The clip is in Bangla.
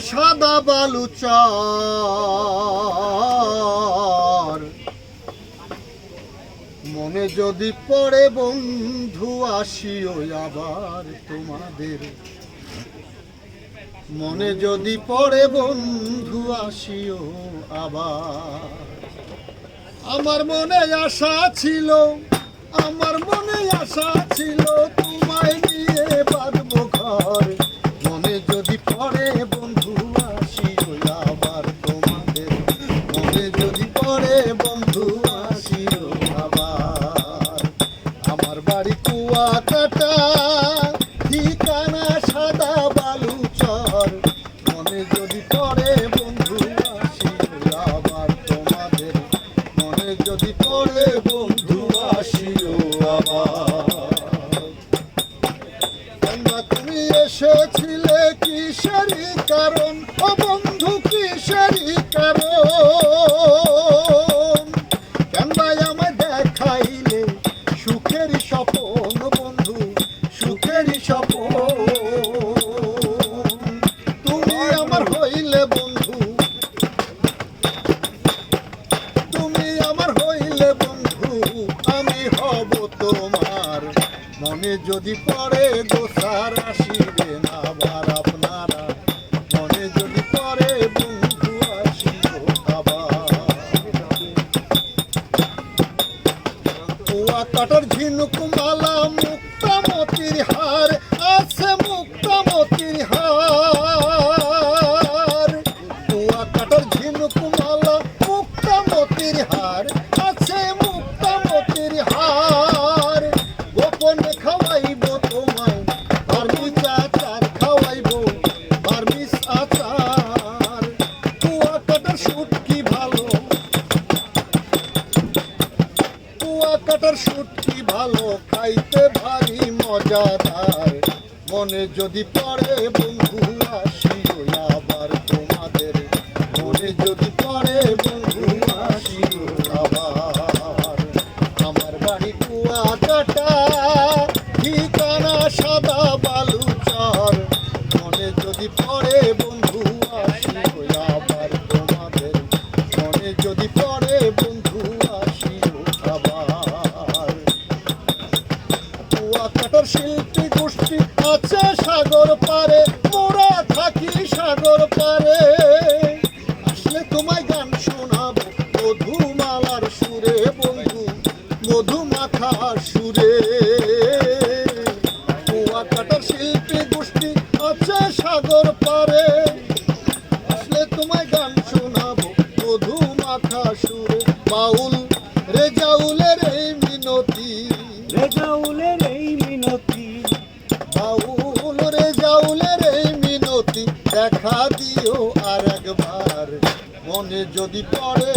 সাদা বালুচর মনে যদি পড়ে বন্ধু আসিও আবার তোমাদের মনে যদি পড়ে বন্ধু আসিও আবার আমার মনে আশা ছিল তোমায় নিয়ে বাঁধবো ঘর মনে যদি পড়ে বন্ধু আসিও আবার তোমাদের মনে যদি পড়ে বন্ধু আসিও আবার আমার বাড়ি কুয়াকাটা ঠিকানা সাদা বালুচর মনে যদি পড়ে বন্ধু আসিও আবার তোমাদের মনে যদি পড়ে বন্ধু আসিও আবার তুমি এসেছিলে কিসেরই কারণ ও বন্ধু কিসেরই কারণ কেন আমায় দেখাইলে সুখেরই স্বপন বন্ধু সুখেরই স্বপন তুমি আমার হইলে বন্ধু তুমি আমার হইলে বন্ধু আমি হব তোমার মনে যদি পড়ে দোসার আসিবে না আবার আপনারা মনে যদি পড়ে বন্ধু আসিও আবার কুয়াকাটার ঝিনুক মালা মুক্তামতির হার আছে মুক্তামতির হার কুয়াকাটার ঝিনুক মালা মুক্তামতির হার আছে মুক্তামতির হার গোপনে খাওয়াইব তোমায় বার্মিস আচার খাওয়াইব বার্মিস আচার কুয়াকাটার শুটকি ভালো কুয়াকাটার শুটকি ভালো খাইতে ভারী মজাদার মনে যদি পড়ে বন্ধু আসিও আবার তোমাদের মনে যদি পড়ে বন্ধু আসিও আবার আমার বাড়ি কুয়াকাটা ঠিকানা সাদা বালুচর মনে যদি পড়ে বন্ধু আসিও আবার তোমাদের মনে যদি পড়ে বন্ধু আসিও আবার কুয়াকাটার শিল্পী গোষ্ঠী আছে সাগর পারে মোরা থাকি সাগর পারে আসলে তোমায় গান শোনাবো মধুমালার সুরে বন্ধু মধুমাখার সুরে কুয়াকাটার শিল্পী গোষ্ঠী আছে সাগর পারে আসলে তোমায় গান শোনাবো মধুমাখা সুরে বাউল রেজাউলের এই মিনতি রেজাউলের এই মিনতি বাউল রেজাউলের এই মিনতি দেখা দিও আর একবার মনে যদি পড়ে